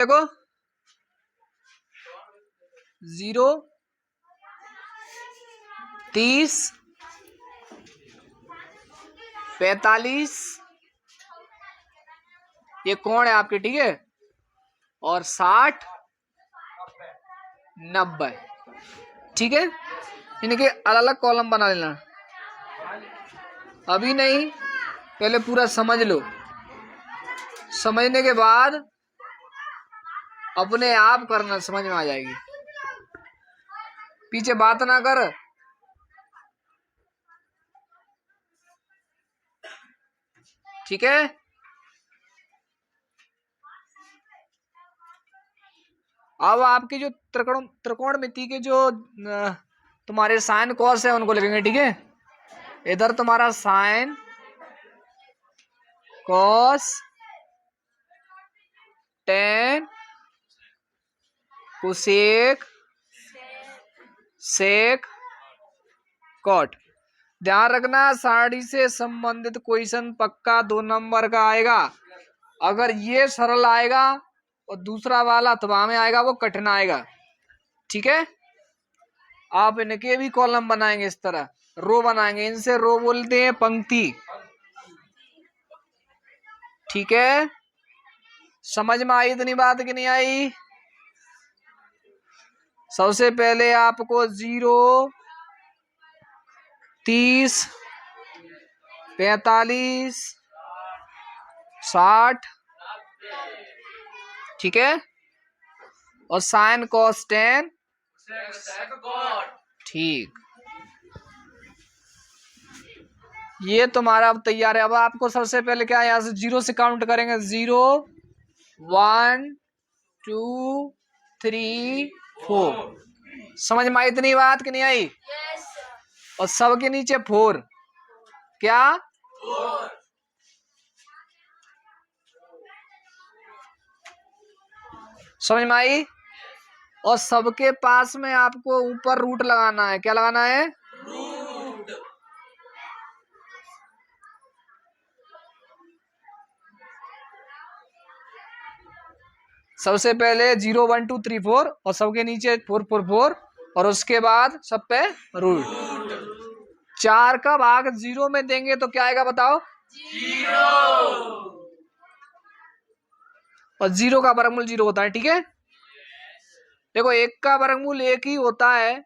देखो 0 30 45 ये कोण है आपके, ठीक है, और 60 90, ठीक है। इनके अलग अलग कॉलम बना लेना, अभी नहीं, पहले पूरा समझ लो। समझने के बाद अपने आप करना, समझ में आ जाएगी। पीछे बात ना कर। ठीक है, अब आपके जो त्रिकोणमिति के जो तुम्हारे साइन कॉस है उनको लिखेंगे, ठीक है। इधर तुम्हारा sine cos tan cosec sec cot. ध्यान रखना, साड़ी से संबंधित क्वेश्चन पक्का 2 नंबर का आएगा। अगर ये सरल आएगा और दूसरा वाला अथवा में आएगा वो कठिन आएगा, ठीक है। आप इनके भी कॉलम बनाएंगे, इस तरह रो बनाएंगे, इनसे रो बोलते हैं पंक्ति, ठीक है। समझ में आई इतनी बात कि नहीं आई? सबसे पहले आपको 0 30 45 60, ठीक है, और साइन कॉस टेन, ठीक। ये तुम्हारा अब तैयार है। अब आपको सबसे पहले क्या है, यहां से 0 से काउंट करेंगे, 0 1 2 3 4। समझ में आई इतनी बात कि नहीं आई? yes, और सबके नीचे 4, क्या 4। समझ में आई? और सबके पास में आपको ऊपर रूट लगाना है। क्या लगाना है? रूट। सबसे पहले 0 1 2 3 4 और सबके नीचे 4 4 4 और उसके बाद सब पे रूट। 4 का भाग 0 में देंगे तो क्या आएगा बताओ? 0। और 0 का वर्गमूल 0 होता है, ठीक है। देखो 1 का वर्गमूल 1 ही होता है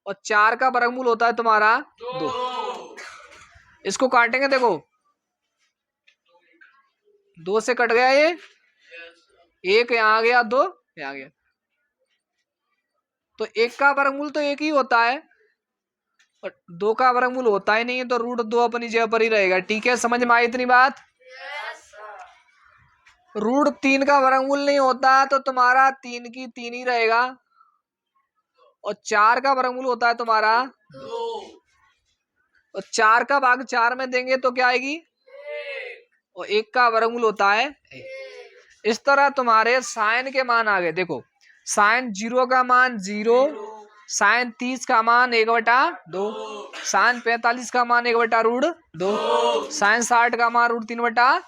और 4 का वर्गमूल होता है तुम्हारा 2। इसको काटेंगे, देखो 2 से कट गया ये, 1 यहाँ आ गया, 2 यहाँ आ गया। तो 1 का वर्गमूल तो 1 ही होता है और 2 का वर्गमूल होता ही नहीं है, तो रूट 2 अपनी जगह पर ही रहेगा, ठीक है। समझ में आई इतनी बात? रूट 3 का वर्गमूल नहीं होता तो तुम्हारा 3 की 3 ही रहेगा और 4 का वर्गमूल होता है तुम्हारा 2 और 4 का भाग 4 में देंगे तो क्या आएगी? 1 और 1 का वर्गमूल होता है 1। इस तरह तुम्हारे साइन के मान आ गए। देखो साइन 0 का मान 0, साइन 30 का मान 1/2, साइन 45 का मान 1/√2, साइन 60 का मान √3/2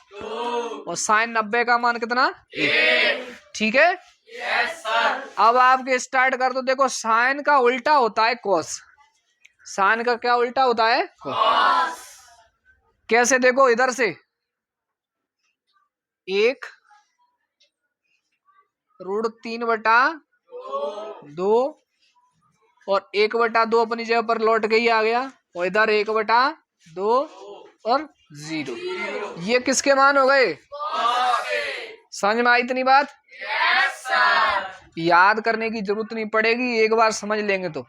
और साइन 90 का मान कितना? 1, ठीक है। Yes sir. अब आपके स्टार्ट कर दो। देखो साइन का उल्टा होता है कॉस। साइन का क्या उल्टा होता है? कॉस। कैसे? देखो इधर से 1 √3/2 और 1/2 अपनी जगह पर लौट के ही आ गया और इधर 1/2 और 0। ये किसके मान हो गए? समझ में आई इतनी बात? Yes sir. याद करने की जरूरत नहीं पड़ेगी, एक बार समझ लेंगे तो।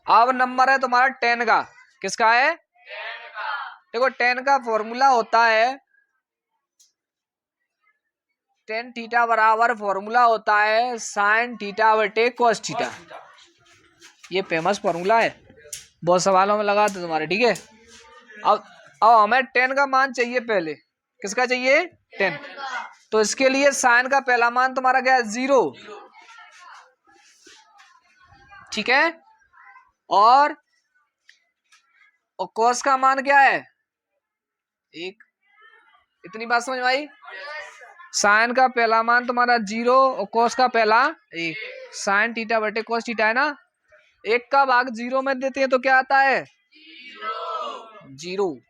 अब नंबर है तुम्हारा 10 का। किसका है? 10 का। देखो 10 का फॉर्मूला होता है टेन थीटा बराबर फॉर्मूला होता है साइन थीटा बटे कॉस थीटा। ये फेमस फॉर्मूला है, बहुत सवालों में लगा था तुम्हारे, ठीक है। अब हमें 10 का मान चाहिए पहले। किसका चाहिए? 10। तो इसके लिए साइन का पहला मान तुम्हारा क्या है? 0, ठीक है। और कॉस का मान क्या है? 1। इतनी बात समझ में आई? साइन का पहला मान तुम्हारा 0 और कॉस का पहला 1। साइन थीटा बटे कॉस थीटा है ना। 1 का भाग 0 में देते हैं तो क्या आता है? 0।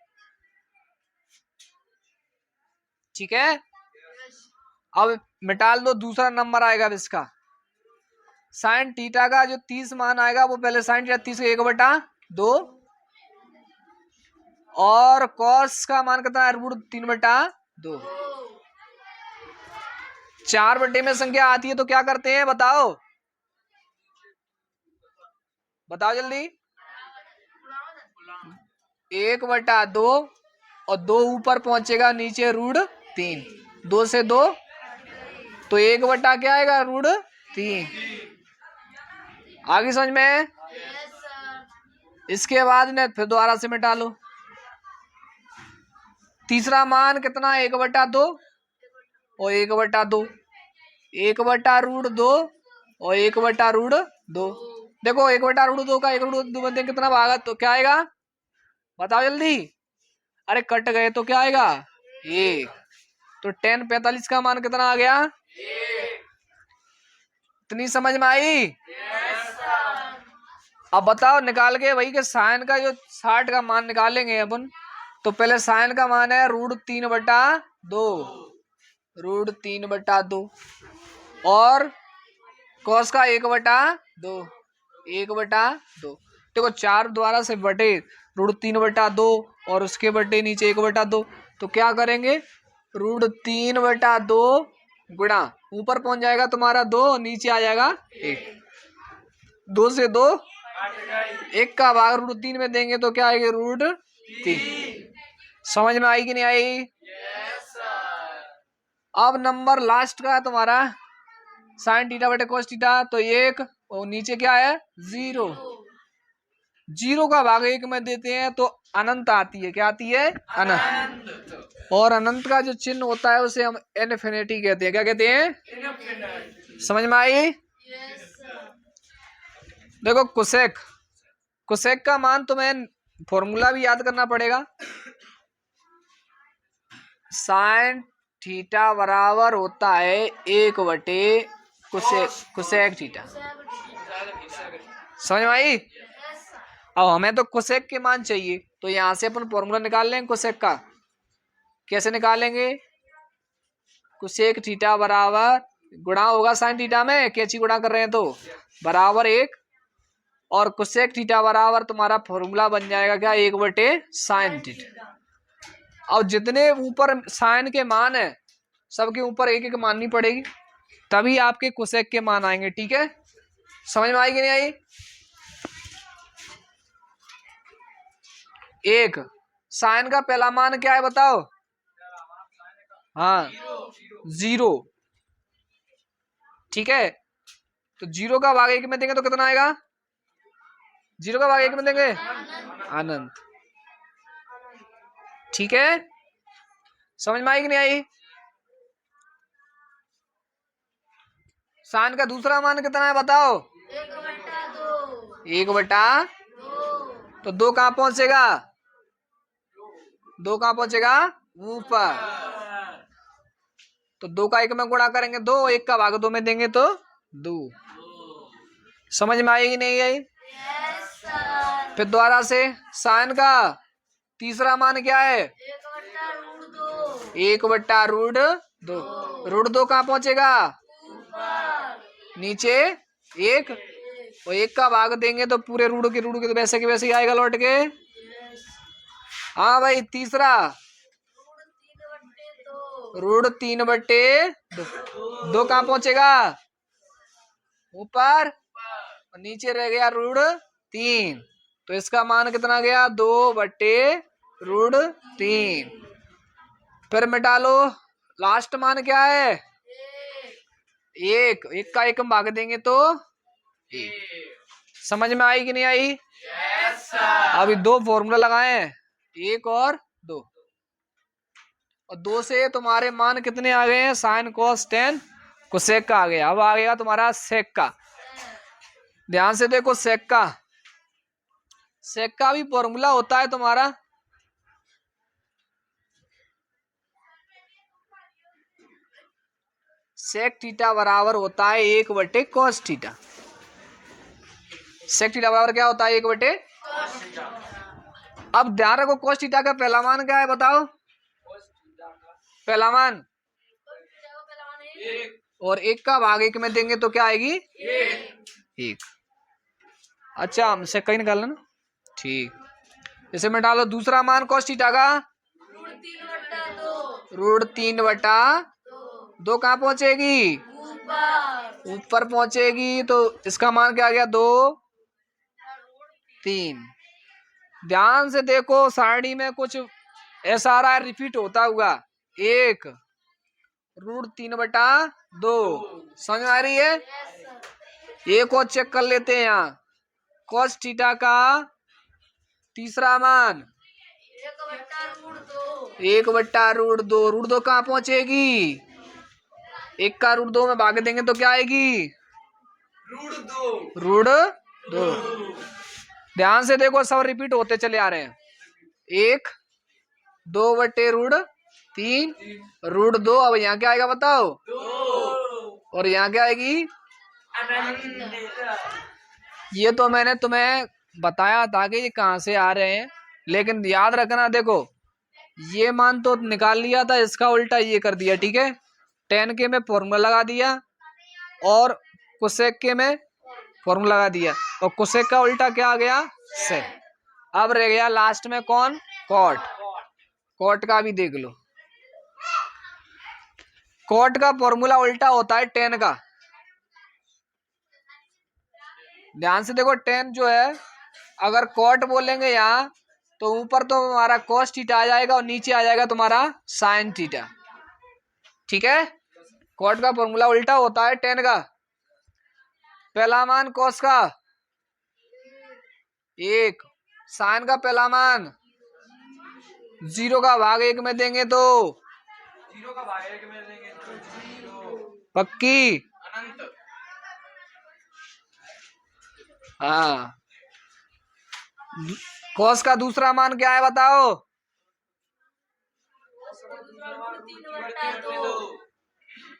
ठीक है, अब मिटाल दो, दूसरा नंबर आएगा अब इसका। साइन थीटा का जो 30 मान आएगा वो पहले साइन थीटा 30 1/2 और कॉस का मान कितना है? √3/2। 4 बटे में संख्या आती है तो क्या करते हैं बताओ, बताओ जल्दी। 1/2 और 2 ऊपर पहुंचेगा, नीचे √3। 2 से 2 तो 1 क्या आएगा? √3। आगे समझ में? इसके बाद ने फिर दोबारा से मिटा लो। तीसरा मान कितना है? 1/2 और 1/2, 1/√2 और 1/√2। देखो 1/√2 का 1/2 में कितना भागा तो क्या आएगा? बताओ जल्दी। अरे कट गए तो क्या आएगा? ये तो tan 45 का मान कितना आ गया? इतनी समझ में आई? अब बताओ निकाल के वही के साइन का जो 60 का मान निकालेंगे अपन। तो पहले साइन का मान है √3/2, √3/2 और कॉस का 1/2, 1/2। देखो 4 द्वारा से बटे √3/2 और उसके बटे नीचे 1/2 तो क्या करेंगे? √3/2 गुणा ऊपर पहुंच जाएगा तुम्हारा 2, नीचे आ जाएगा 1। 2 से 2 1 का भाग √3 में देंगे तो क्या आएगा? √3। समझ में आई कि नहीं आई? अब नंबर लास्ट का है तुम्हारा साइन थीटा बटे कोस थीटा, तो 1 और नीचे क्या है? 0। 0 का भाग 1 में देते हैं तो अनंत आती है। क्या आती है? अनंत। और अनंत का जो चिन्ह होता है उसे हम इनफिनिटी कहते हैं। क्या कहते हैं? समझ में आई? देखो कुसेक, कुसेक का मान तुम्हें फॉर्मूला भी याद करना पड़ेगा। साइन थीटा बराबर होता है 1/कुसेक थीटा। समझ में आई? अब हमें तो कुसेक के मान चाहिए तो यहां से अपन फॉर्मूला निकाल लेंगे कुसेक का। कैसे निकालेंगे? कुसेक थीटा बराबर गुणा होगा साइन थीटा में, कैची गुणा कर रहे हैं तो बराबर 1 और कुसेक थीटा बराबर तुम्हारा फॉर्मूला बन जाएगा क्या? 1/साइन थीटा। और जितने ऊपर साइन के मान है सबके ऊपर 1 माननी पड़ेगी, तभी आपके कुसेक के मान आएंगे। ठीक है, समझ में आई कि नहीं आई? 1 साइन का पहला मान क्या है बताओ? हाँ 0। ठीक है, तो 0 का भाग 1 में देंगे तो कितना आएगा? 0 का भाग 1 में देंगे अनंत। ठीक है, समझ में आई कि नहीं आई? साइन का दूसरा मान कितना है बताओ? 1/2। तो 2 कहां पहुंचेगा? 2 कहां पहुंचेगा? ऊपर। तो 2 का 1 में गुणा करेंगे 2, 1 का भाग 2 में देंगे तो 2। समझ में आई कि नहीं आई? फिर दोबारा से साइन का तीसरा मान क्या है? 1/√2। √2 कहां पहुंचेगा? नीचे 1 और 1 का भाग देंगे तो पूरे √2 के तो वैसे के वैसे ही आएगा लौट के। हाँ भाई तीसरा √3/2। 2 कहां पहुंचेगा? ऊपर और नीचे रह गया √3। तो इसका मान कितना गया? 2/√3। फिर मिटा लो, लास्ट मान क्या है? 1। 1 का 1 हम भाग देंगे तो 1। समझ में आई कि नहीं आई? अभी 2 फॉर्मूला लगाए, 1 और 2। और 2 से तुम्हारे मान कितने आ गए हैं? साइन कॉस टेन कोसेक का आ गया। अब आ गया तुम्हारा सेक का। ध्यान से देखो, सेक का भी फॉर्मूला होता है तुम्हारा सेक थीटा बराबर होता है 1 बटे cos थीटा। सेक थीटा बराबर क्या होता है 1 बटे। अब ध्यान रखो cos थीटा का पहला मान क्या है बताओ। पहला मान और 1 का भाग 1 में देंगे तो क्या आएगी 1। अच्छा हमसे कहीं निकालना ना, ठीक। इसे में डालो दूसरा मान cos थीटा का √3/2 कहाँ पहुंचेगी ऊपर पहुंचेगी, तो इसका मान क्या आ गया 2 3। ध्यान से देखो सारणी में कुछ ऐसा आ रहा है रिपीट होता हुआ 1 √3/2 समझ में आ रही है। एक और चेक कर लेते हैं यहाँ cos थीटा का तीसरा मान 1/√2। √2 कहाँ पहुंचेगी 1 का √2 में भाग देंगे तो क्या आएगी √2। ध्यान से देखो सब रिपीट होते चले आ रहे हैं 1 2 बटे √3 √2। अब यहाँ क्या आएगा बताओ और यहाँ क्या आएगी। ये तो मैंने तुम्हें बताया था कि ये कहाँ से आ रहे हैं, लेकिन याद रखना देखो ये मान तो निकाल लिया था, इसका उल्टा ये कर दिया, ठीक है। tan के में फॉर्मूला लगा दिया और कोसेक के में फॉर्मूला लगा दिया, और कोसेक का उल्टा क्या आ गया सेक। अब रह गया लास्ट में कौन कॉट। कॉट का भी देख लो, कॉट का फॉर्मूला उल्टा होता है tan का। ध्यान से देखो tan जो है अगर कॉट बोलेंगे यहाँ तो ऊपर तो हमारा cos थीटा आ जाएगा और नीचे आ जाएगा तुम्हारा sin थीटा, ठीक है। कॉट का फॉर्मूला उल्टा होता है tan का। पहला मान cos का 1, sin का पहला मान 0 का भाग 1 में देंगे तो 0 का भाग 1 में देंगे तो 0 पक्की। अनंत। हाँ cos का दूसरा मान क्या है बताओ।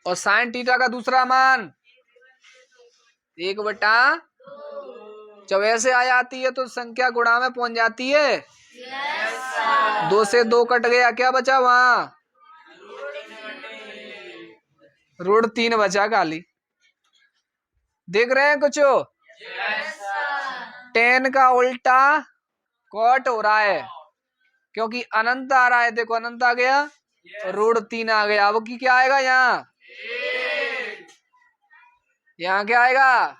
और sin थीटा का दूसरा मान 1/2। जब ऐसे आ जाती है तो संख्या गुणा में पहुंच जाती है। 2 से 2 कट गया, क्या बचा वहां √3 बचा खाली। देख रहे हैं कुछ। tan का उल्टा कॉट हो रहा है क्योंकि अनंत आ रहा है, देखो अनंत आ गया √3 आ गया। अब की क्या आएगा यहाँ क्या आएगा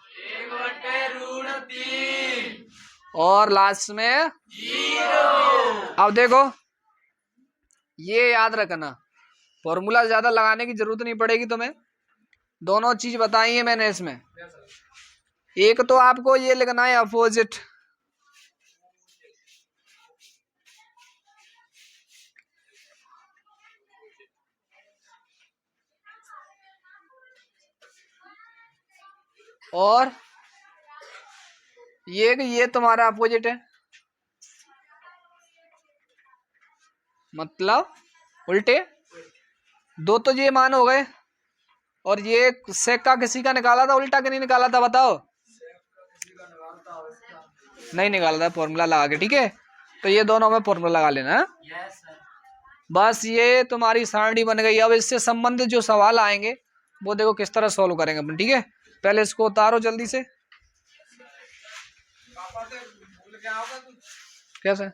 1/√3 और लास्ट में 0। अब देखो ये याद रखना फॉर्मूला ज्यादा लगाने की जरूरत नहीं पड़ेगी तुम्हें, दोनों चीज बताई है मैंने इसमें। एक तो आपको ये लिखना है अपोजिट, और ये तुम्हारा अपोजिट है, मतलब उल्टे। दो तो ये मान हो गए, और ये सेक का किसी का निकाला था उल्टा कि नहीं निकाला था बताओ। नहीं निकाला था फॉर्मूला लगा के, ठीक है। तो ये दोनों में फॉर्मूला लगा लेना है। बस ये तुम्हारी सारणी बन गई। अब इससे संबंधित जो सवाल आएंगे वो देखो किस तरह सॉल्व करेंगे अपन, ठीक है। पहले इसको उतारो जल्दी से। कैसे